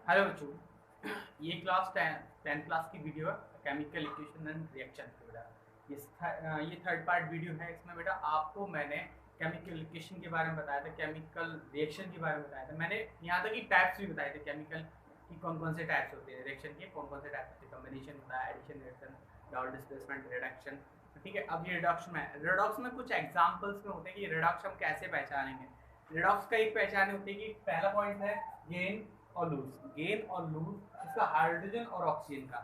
Hello बच्चों, ये class 10th class की वीडियो है केमिकल इक्वेशन एंड रिएक्शन की बेटा। ये थर्ड पार्ट वीडियो है। इसमें बेटा आपको मैंने केमिकल इक्वेशन के बारे में बताया था, केमिकल रिएक्शन के बारे में बताया था। मैंने यहाँ तक कि टाइप्स भी बताए थे केमिकल की, कौन कौन से टाइप्स होते हैं, रिएक्शन के कौन कौन से टाइप्स होते हैं। कॉम्बिनेशन होता है, addition, reaction, down displacement, reduction. ठीक है, अब ये रिडक्शन में, रिडॉक्स में कुछ एग्जाम्पल्स में होते हैं कि रिडक्स हम कैसे पहचानेंगे। रिडॉक्स का एक पहचान होती है कि पहला पॉइंट है गेन और लूज। गेन और लूज इसका हाइड्रोजन और ऑक्सीजन का,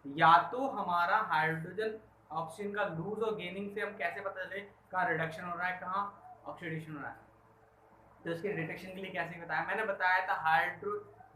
या तो हमारा हाइड्रोजन ऑक्सीजन का लूज और गेनिंग से हम कैसे पता चले कहाँ रिडक्शन हो रहा है, कहाँ ऑक्सीडेशन हो रहा है। तो इसके डिटेक्शन के लिए कैसे बताया, मैंने बताया था हाइड्रो,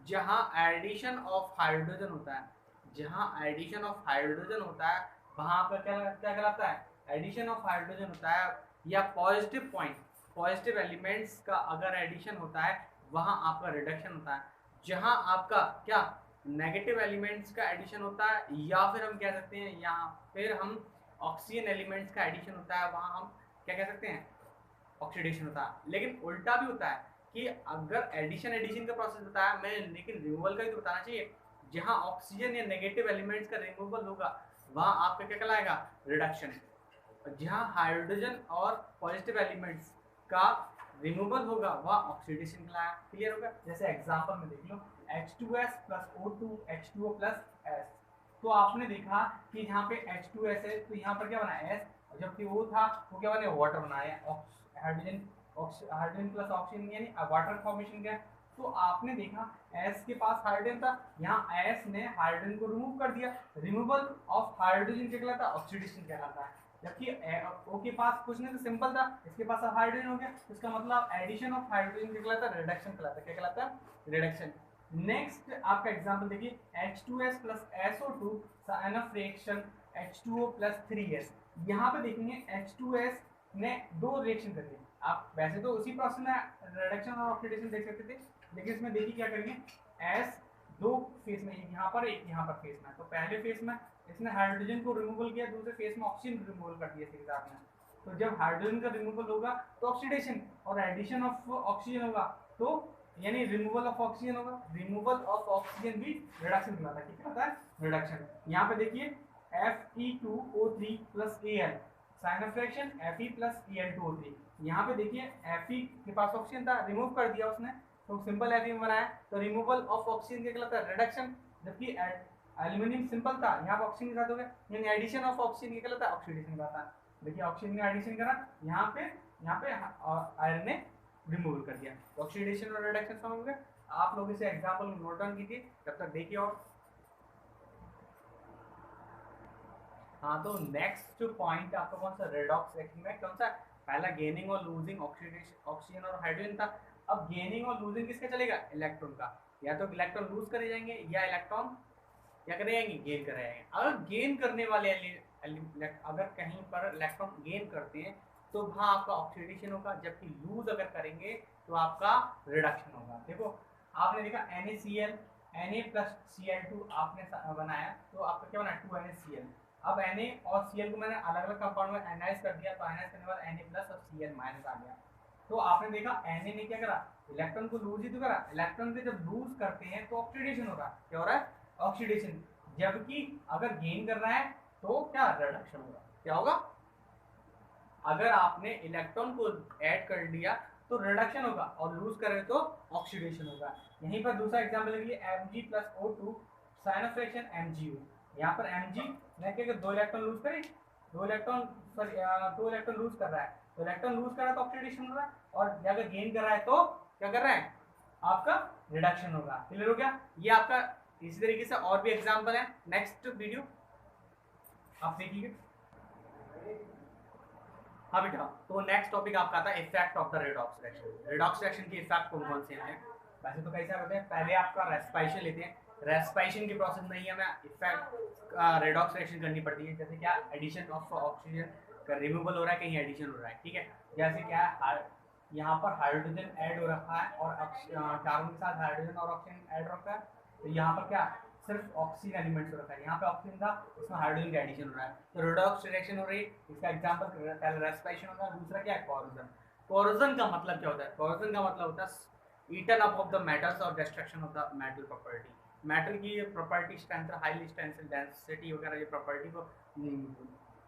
जहाँ एडिशन ऑफ हाइड्रोजन होता है, जहाँ एडिशन ऑफ हाइड्रोजन होता है वहां पर क्या क्या कहलाता है, एडिशन ऑफ हाइड्रोजन होता है। या पॉजिटिव पॉइंट, पॉजिटिव एलिमेंट्स का अगर एडिशन होता है वहां आपका रिडक्शन होता है। जहां आपका क्या नेगेटिव एलिमेंट्स का एडिशन होता है, या फिर हम कह सकते हैं यहाँ फिर हम ऑक्सीजन एलिमेंट्स का एडिशन होता है, वहां हम क्या कह सकते हैं, ऑक्सीडेशन होता है। लेकिन उल्टा भी होता है कि अगर एडिशन एडिशन का प्रोसेस बताया मैं, लेकिन रिमूवल का भी तो बताना चाहिए। जहां ऑक्सीजन या नेगेटिव एलिमेंट्स का रिमूवल होगा वहां आपका क्या कहलाएगा, रिडक्शन। जहां हाइड्रोजन और पॉजिटिव एलिमेंट्स का रिमूवल होगा वह ऑक्सीडेशन कहलाया। क्लियर होगा। जैसे एग्जांपल में देख लो, H2S plus O2 H2O plus S। तो आपने देखा कि यहाँ पे H2S है तो यहाँ पर क्या बना S, जबकि वो था वो क्या बने, वाटर बनाया, हाइड्रोजन, हाइड्रोजन प्लस ऑक्सीजन यानी वाटर फॉर्मेशन क्या। तो आपने देखा S के पास हाइड्रोजन था, यहाँ S ने हाइड्रोजन को रिमूव कर दिया। रिमूवल ऑफ हाइड्रोजन क्या कहलाता है, ऑक्सीडेशन कहलाता है। जबकि O के पास कुछ नहीं तो सिंपल था, इसके पास हाइड्रोजन हो गया, इसका मतलब एडिशन ऑफ हाइड्रोजन क्या कहलाता है, रिडक्शन कहलाता है। क्या कहलाता है, रिडक्शन। नेक्स्ट आपका एग्जांपल देखिए, H2S plus SO2 sign of reaction H2O plus 3S। यहाँ पे देखेंगे H2S ने दो रिएक्शन कर दिए। आप वैसे तो उसी प्रोसेस में रिडक्शन और ऑक्सीडेशन देख सकते थे, लेकिन इसमें देखिए क्या करेंगे, S दो फेस में, एक यहाँ पर एक यहाँ पर फेस में। तो पहले फेस में इसने हाइड्रोजन को रिमूवल किया, दूसरे फेस में ऑक्सीजन रिमूवल कर दिया इसके साथ में। तो जब हाइड्रोजन का रिमूवल होगा तो ऑक्सीडेशन, और एडिशन ऑफ ऑक्सीजन होगा तो यानी रिमूवल ऑफ ऑक्सीजन होगा। रिमूवल ऑफ ऑक्सीजन भी रिडक्शन कहलाता है। क्या कहलाता है, रिडक्शन। यहाँ पे देखिए Fe2O3 plus Al sign of reaction Fe plus Al2O3। यहाँ पे देखिए Fe के पास ऑक्सीजन था, रिमूव कर दिया उसने, तो सिंपल Fe में बनाया। तो रिमूवल ऑफ ऑक्सीजन क्या कहलाता है, रिडक्शन। जबकि एल्यूमिनियम सिंपल था, यहाँ पे ऑक्सीजन के साथ हो गया, यानी एडिशन ऑफ ऑक्सीजन क्या कहलाता है, ऑक्सीडेशन कहलाता है। देखिए ऑक्सीजन का एडिशन करा, यहाँ पे आयरन ने रिमूव कर दिया, ऑक्सीडेशन और रिडक्शन समझ गए। आप लोग इसे एग्जांपल में नोट डाउन कीजिए, तब तक देखिए। और हाँ, तो नेक्स्ट जो पॉइंट आपका कौन सा, रेडॉक्स रिएक्शन में कौन सा, पहला गेनिंग और लूजिंग ऑक्सीडेशन, ऑक्सीजन और हाइड्रोजन था। अब गेनिंग और लूजिंग किसका चलेगा, इलेक्ट्रॉन का। या तो इलेक्ट्रॉन लूज करे जाएंगे या इलेक्ट्रॉन क्या करे जाएंगे, गेन करे जाएंगे। अगर गेन करने वाले अगर कहीं पर इलेक्ट्रॉन गेन करते हैं तो वहाँ आपका ऑक्सीडेशन होगा, जबकि लूज अगर करेंगे तो आपका रिडक्शन होगा। देखो आपने देखा NaCl, Na प्लस Cl2 आपने बनाया तो आपका क्या बना, 2NaCl। अब Na और Cl को मैंने अलग अलग कंपाउंड में एनालाइज कर दिया, तो एनालाइज करने के बाद Na प्लस और Cl माइनस आ गया। तो आपने देखा Na ने क्या करा, इलेक्ट्रॉन को लूज ही तो करा। इलेक्ट्रॉन को जब लूज करते हैं तो ऑक्सीडेशन हो रहा है, क्या हो रहा है, ऑक्सीडेशन। जबकि अगर गेन कर रहा है तो क्या, रिडक्शन होगा। क्या होगा, अगर आपने इलेक्ट्रॉन को ऐड कर लिया तो रिडक्शन होगा, और लूज करें तो ऑक्सीडेशन होगा। यहीं पर दूसरा एग्जांपल लिखिए, Mg plus O2 sign of reaction MgO। यहाँ पर Mg ने क्या, दो इलेक्ट्रॉन लूज करे, दो इलेक्ट्रॉन लूज कर रहा है, तो इलेक्ट्रॉन लूज कर रहा है तो ऑक्सीडेशन हो रहा है, और अगर गेन कर रहा है तो क्या कर रहा है, आपका रिडक्शन होगा। क्लियर हो गया। ये आपका इसी तरीके से और भी एग्जांपल है, नेक्स्ट वीडियो आप देखिए। हाँ बेटा, तो नेक्स्ट टॉपिक आपका आता है effect of the redox reaction. Redox reaction के इफेक्ट कौन कौन से हैं। वैसे तो कैसा होते हैं, पहले आपका रेस्पिरेशन लेते हैं, रेस्पिरेशन के प्रोसेस में ही हमें इफेक्ट रेडॉक्स रिएक्शन करनी पड़ती है। जैसे क्या, एडिशन ऑफ ऑक्सीजन का रिमूवल हो रहा है, कहीं एडिशन हो रहा है, ठीक है। जैसे क्या, यहाँ पर हाइड्रोजन ऐड हो रखा है और कार्बन के साथ हाइड्रोजन और ऑक्सीजन ऐड हो रखा है, तो यहाँ पर क्या, सिर्फ ऑक्सीजन एलिमेंट्स हो रखा है। यहाँ पे ऑक्सीजन था, इसमें हाइड्रोजन का एडिशन हो रहा है, तो रेडॉक्स रिएक्शन हो रही है। इसका एग्जांपल पहले रेस्पिरेशन होगा, दूसरा क्या है, कोरोजन। कोरोजन का मतलब क्या होता है, कोरोजन का मतलब होता है eaten up of the metals और destruction of the metal property. Metal की property strength, highly tensile density वगैरह ये प्रॉपर्टी को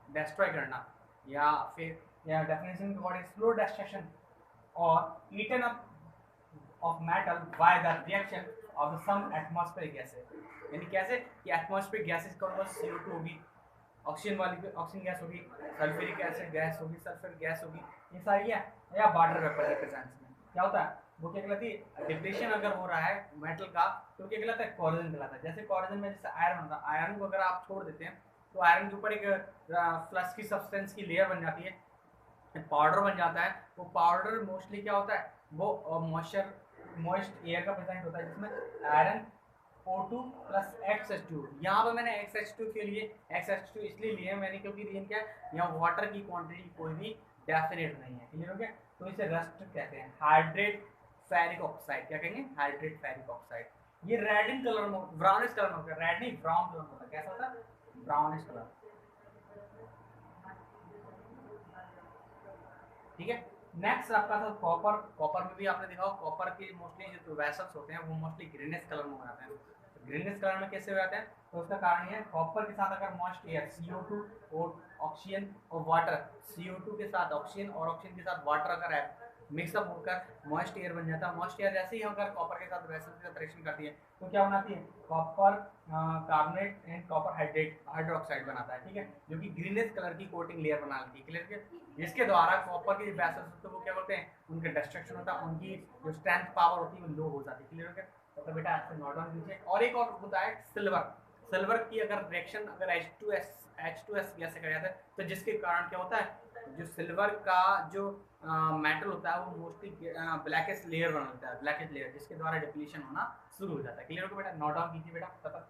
डिस्ट्रॉय करना, या फिर या डेफिनेशन के अकॉर्डिंग स्लो डिस्ट्रक्शन और eaten up of metal by the reaction of the some atmospheric gases। यानी कैसे कि एटमॉस्फेरिक गैसेस कौन कौन CO2 होगी, ऑक्सीजन वाली ऑक्सीजन गैस होगी, सल्फ्यूरिक एसिड गैस होगी, सल्फर गैस होगी, ये सारी है, या वाटर वेपर के प्रेजेंस में क्या होता है वो क्या कहलाती है, डिप्लेशन अगर हो रहा है मेटल का तो क्या कहलाता है, कोरोजन कहलाता है। जैसे कोरोजन में जैसे आयरन होता है, आयरन को अगर आप छोड़ देते हैं तो आयरन के ऊपर एक फ्लश की सब्सटेंस की लेयर बन जाती है, पाउडर बन जाता है। वो पाउडर मोस्टली क्या होता है, वो मॉइस्ट एयर का प्रेजेंट होता है, जिसमें आयरन O2 प्लस XH2। यहाँ पर मैंने XH2 के लिए XH2 इसलिए लिए मैंने क्योंकि रीजन क्या है, यहाँ वाटर की क्वांटिटी कोई भी डेफिनेट नहीं है, क्लियर हो गया। तो इसे रस्ट कहते हैं, हाइड्रेट फेरिक ऑक्साइड, क्या कहेंगे, हाइड्रेट फेरिक ऑक्साइड। ये रेड इन कलर में, ब्राउनिश कलर में होता है, रेड नहीं ब्राउन कलर में होता है, कैसा होता है, ब्राउनिश कलर, ठीक है। नेक्स्ट आपका था कॉपर। कॉपर में भी आपने देखा होगा कॉपर के मोस्टली जो वेसल्स होते हैं वो मोस्टली ग्रीनिश कलर में हो जाते हैं। ग्रीनिश कलर में कैसे हो जाते हैं, तो उसका कारण ये है, कॉपर के साथ अगर मॉइस्ट एयर CO2 और ऑक्सीजन और वाटर, CO2 के साथ ऑक्सीजन और ऑक्सीजन के साथ वाटर अगर है मिक्सअप होकर मॉइस्ट एयर बन जाता है। मॉइस्ट एयर जैसे ही अगर कॉपर के साथ वेसल के साथ रिएक्शन करती है तो क्या बनाती है, copper carbonate and copper hydroxide बनाता है, ठीक है, जो कि ग्रीनिश कलर की कोटिंग लेयर बना लेती है, क्लियर है। जिसके द्वारा कॉपर के वेसल्स होते हैं वो क्या बोलते हैं, उनका डिस्ट्रक्शन होता है, उनकी जो स्ट्रेंथ पावर होती है वो लो हो जाती है, क्लियर हो गया। तो बेटा ऐसे नोट डाउन कीजिए। और एक और होता है सिल्वर। सिल्वर की अगर रिएक्शन अगर H2S गैस से करा जाता है तो जिसके कारण क्या होता है, जो सिल्वर का जो मेटल होता है वो मोस्टली ब्लैकेस्ट लेयर बनाता है, ब्लैकेस्ट लेयर, जिसके द्वारा डिप्लीशन होना शुरू हो जाता है, क्लियर हो गया बेटा। नोट डाउन कीजिए बेटा तब।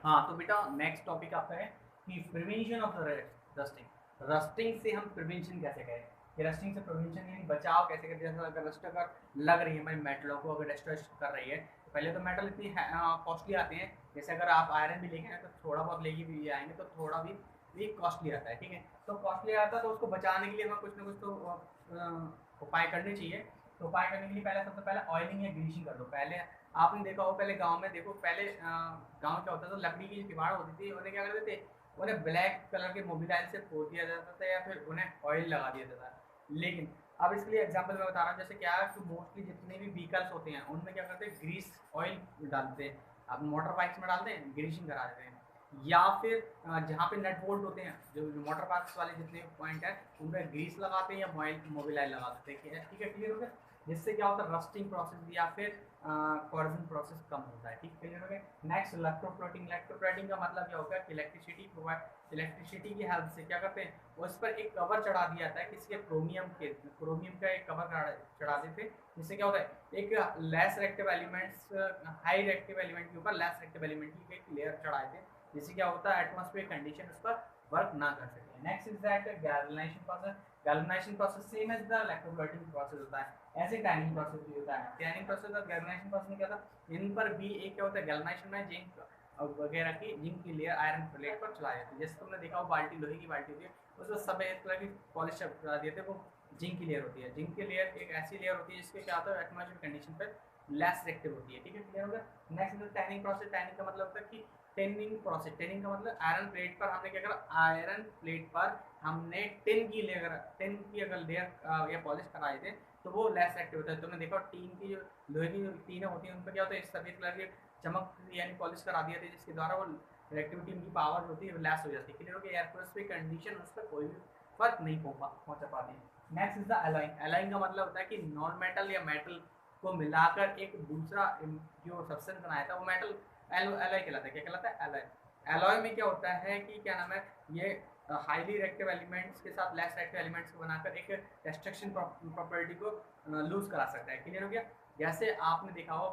हाँ तो बेटा नेक्स्ट टॉपिक आपका है कि प्रिवेंशन ऑफ रस्टिंग। रस्टिंग से हम प्रिवेंशन कैसे करें, कि रस्टिंग से प्रिवेंशन यानी बचाव कैसे करें। जैसे अगर रस्ट अगर लग रही है हमारी मेटलों को, अगर डिस्ट्रॉय कर रही है, तो पहले तो मेटल इतनी कॉस्टली आते हैं, जैसे अगर आप आयरन भी लेके आए तो थोड़ा बहुत लेके भी आएंगे तो थोड़ा भी कॉस्टली आता है, ठीक है। तो कॉस्टली आता है तो उसको बचाने के लिए हमें कुछ ना कुछ तो उपाय करने चाहिए। तो उपाय करने के लिए पहले सबसे पहले ऑयलिंग या ग्रीसिंग कर दो। पहले आपने देखा हो, पहले गांव में देखो, पहले गांव क्या होता था, लकड़ी की किवाड़ होती थी, उन्हें क्या करते थे, उन्हें ब्लैक कलर के मोबिलाइल से पोत दिया जाता था या फिर उन्हें ऑयल लगा दिया जाता था। लेकिन अब इसके लिए एग्जांपल मैं बता रहा हूँ, जैसे क्या है कि मोस्टली जितने भी व्हीकल्स होते हैं उनमें क्या करते हैं, ग्रीस ऑयल डालते हैं। आप मोटर बाइक्स में डालते हैं, ग्रीसिंग करा देते हैं, या फिर जहाँ पे नट बोल्ट होते हैं, जो मोटर बाइक्स वाले जितने पॉइंट है उनमें ग्रीस लगाते हैं या मोबिलाइल लगा देते हैं, ठीक है, क्लियर हो गया। जिससे क्या होता है, रस्टिंग प्रोसेस या फिर कॉर्जन प्रोसेस कम होता है, ठीक, क्लियर हो गया। Next electroplating. इलेक्ट्रोप्लेटिंग का मतलब क्या होता है कि इलेक्ट्रिसिटी की हेल्प से क्या करते हैं, उस पर एक कवर चढ़ा दिया जाता है, किसी के क्रोमियम का एक कवर चढ़ा देते हैं, जिससे क्या होता है, एक less reactive elements high reactive element के ऊपर लेस रिएक्टिव एलिमेंट की एक लेयर चढ़ाए थे, जिससे क्या होता है, एटमॉस्फेरिक कंडीशन उस पर वर्क ना कर सके। Next is that galvanization process. Galvanization process same as the electroplating process होता है, ऐसे टैनिंग प्रोसेस भी होता है। टैनिंग प्रोसेस और गैल्वेनाइजेशन प्रोसेस में क्या था, इन पर भी एक क्या होता है, गैल्वेनाइजेशन में जिंक वगैरह की जिंक की लेयर आयरन प्लेट पर चढ़ाई जाती है। जैसे तुमने देखा हो बाल्टी, लोहे की बाल्टी होती है, उसमें सफेद कलर की पॉलिश चढ़ा दिए थे, वो जिंक की लेयर होती है। जिंक की लेयर एक ऐसी लेयर होती है जिसके क्या होता है, एटमॉस्फेरिक कंडीशन पर लेस रिएक्टिव होती है, ठीक है, क्लियर हो गया। Next is tanning process. Tanning का मतलब होता है कि टेनिंग प्रोसेस। टेनिंग का मतलब आयरन प्लेट पर हमने क्या करा, आयरन प्लेट पर हमने टिन की अगर लेयर या पॉलिश कराए थे तो वो लेस एक्टिव होता है। तुमने देखा टीन की जो लोहे की जो टीन होती है उन पर क्या होता है, सफेद कलर की चमक यानी पॉलिश करा दिया था, जिसके द्वारा वो रिएक्टिविटी की पावर होती है लेस हो जाती है, क्लियर हो गया। एयरफोर्स कंडीशन उस पर कोई भी फर्क नहीं पहुंचा पाती। Next is the alloying. Alloying का मतलब होता है कि नॉन मेटल या मेटल को मिलाकर एक दूसरा जो सब्सटेंस बनाया था वो मेटल एलॉय कहलाता है। क्या कहलाता है, एलॉय। एलॉय में क्या होता है कि क्या नाम है, ये हाईली रिएक्टिव एलिमेंट्स के साथ लेस रिएक्टिव एलिमेंट्स को बनाकर एक डिस्ट्रक्शन प्रॉपर्टी को लूज करा सकता है, क्लियर हो गया। जैसे आपने देखा होगा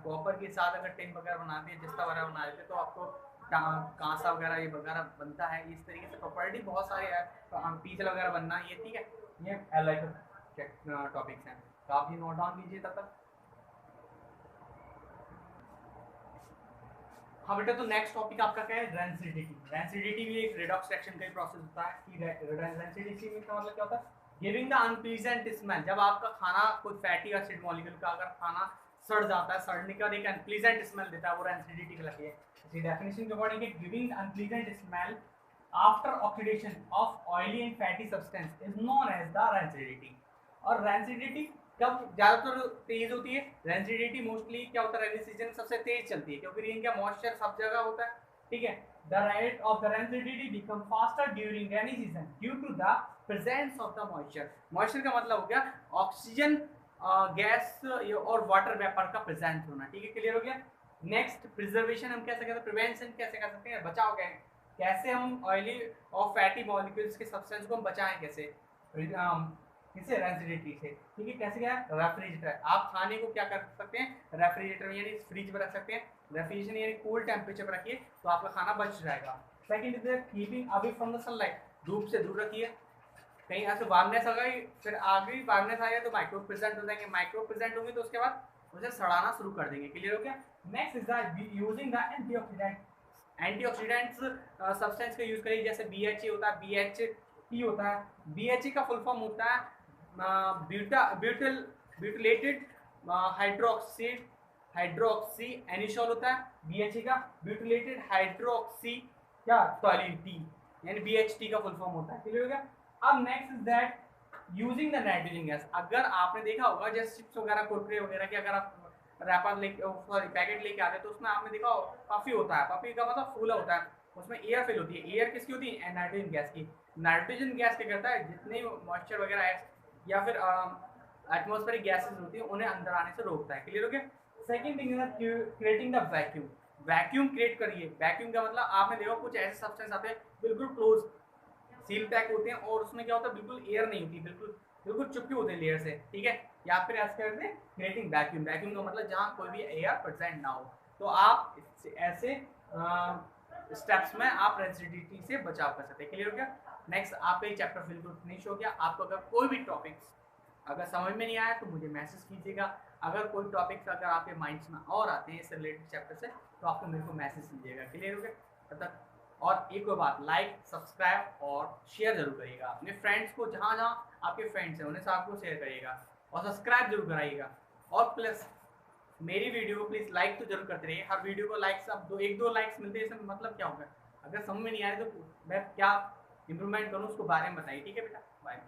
कॉपर के साथ अगर टिन वगैरह बना दिए, जस्ता वगैरह बना देते तो आपको कांसा वगैरह ये वगैरह बनता है। इस तरीके से प्रॉपर्टी बहुत सारी है, पीतल वगैरह बनना, ये ठीक है, ये एलॉय के टॉपिक्स हैं, तो आप ये नोट डाउन कीजिए तब तक। हाँ बेटा, तो नेक्स्ट टॉपिक आपका क्या है, रेंसिडिटी। रेंसिडिटी भी एक रेडॉक्स रिएक्शन का ही प्रोसेस होता है कि रेंसिडिटी का मतलब क्या होता है, गिविंग द अनप्लीजेंट स्मेल। जब आपका खाना कोई फैटी एसिड मॉलिक्यूल का अगर खाना सड़ जाता है, सड़ने के बाद एक अनप्लीजेंट स्मेल देता है, वो रेंसिडिटी कहलाती है। इसी डेफिनेशन के according giving unpleasant smell after oxidation of oily and fatty substance is known as the rancidity. और रेंसिडिटी कब ज्यादातर तेज होती है, रेंसिडिटी मोस्टली क्या होता है, रेनी सीजन सबसे तेज चलती है क्योंकि रेन का मॉइस्चर सब जगह होता है, ठीक है। The rate of the rancidity become faster during rainy season due to the presence of the moisture. Moisture का मतलब हो गया ऑक्सीजन, गैस और वाटर वेपर का प्रेजेंस होना, ठीक है, क्लियर हो गया। नेक्स्ट प्रिजर्वेशन हम कैसे करते हैं, प्रिवेंशन कैसे कर सकते हैं, बचाव कैसे हम ऑयली और फैटी मॉलिक्यूल्स के सब्सटेंस को हम बचाएं, कैसे किससे, रेंसिडिटी से, ठीक है। कैसे क्या है, रेफ्रिजरेटर। आप खाने को क्या कर सकते हैं, रेफ्रिजरेटर यानी फ्रिज में रख सकते हैं, रेफ्रिजरेशन यानी कूल टेम्परेचर पर रखिए तो आपका खाना बच जाएगा। Second is keeping away from the sunlight, धूप से दूर रखिए। कहीं ऐसे वार्मनेस आ गई, फिर आ गई वार्मनेस आ गया तो माइक्रो प्रेजेंट हो जाएंगे, माइक्रो प्रेजेंट होंगे तो उसके बाद उसे सड़ाना शुरू कर देंगे, क्लियर हो गया। Next is the using the antioxidant. Antioxidants substance का यूज करिए, जैसे BHA होता है, BHT होता है। BHA का फुल फॉर्म होता है ब्यूटिलेटेड हाइड्रोक्सी एनिशॉल होता है BHA का, ब्यूटिलेटेड हाइड्रोक्सी क्या टॉलिन टी, यानी BHT का फुल फॉर्म होता है, क्लियर हो गया। अब next is that using the nitrogen gas. अगर आपने देखा होगा जैसे चिप्स वगैरह, कुरकुरे वगैरह के अगर आप रैपर लेके, सॉरी पैकेट लेके आते हैं तो उसमें आपने देखा पफी होता है, पफी का मतलब फूला होता है, उसमें एयर फिल होती है। एयर किसकी होती है, नाइट्रोजन गैस की। नाइट्रोजन गैस क्या करता है, जितने मॉइस्चर वगैरह या फिर एटमॉस्फेरिक गैसेस होती है उन्हें अंदर आने से रोकता है, क्लियर हो गया। Second thing is creating the vacuum. Vacuum create करिए। वैक्यूम का मतलब आपने देखा कुछ ऐसे सब्सटेंस आते हैं बिल्कुल क्लोज सील पैक होते हैं और उसमें क्या होता है, बिल्कुल एयर नहीं होती, बिल्कुल बिल्कुल चुपके होते हैं लेयर से, ठीक है। या फिर ऐसे करते हैं क्रिएटिंग वैक्यूम। वैक्यूम का मतलब जहाँ कोई भी एयर प्रेजेंट ना हो। तो आप ऐसे स्टेप्स में आप रेंसिडिटी से बचाव कर सकते हैं, क्लियर हो गया। नेक्स्ट आपका ये चैप्टर बिल्कुल फिनिश हो गया। आपको अगर कोई भी टॉपिक्स अगर समझ में नहीं आया तो मुझे मैसेज कीजिएगा। अगर कोई टॉपिक्स अगर आपके माइंड्स में और आते हैं इससे रिलेटेड चैप्टर से तो आपको मेरे को मैसेज कीजिएगा, क्लियर हो गया। तब तक और एक और बात, लाइक सब्सक्राइब और शेयर जरूर करिएगा अपने फ्रेंड्स को, जहाँ जहाँ आपके फ्रेंड्स हैं उन्हें सबको शेयर करिएगा और सब्सक्राइब जरूर कराइएगा। और प्लस मेरी वीडियो को प्लीज लाइक तो जरूर करते रहिए। हर वीडियो को लाइक सब एक दो लाइक्स मिलते हैं, इसमें मतलब क्या होगा, अगर समझ में नहीं आ रही तो मैं क्या इंप्रूवमेंट करूँ उसको बारे में बताइए, ठीक है बेटा। बाय।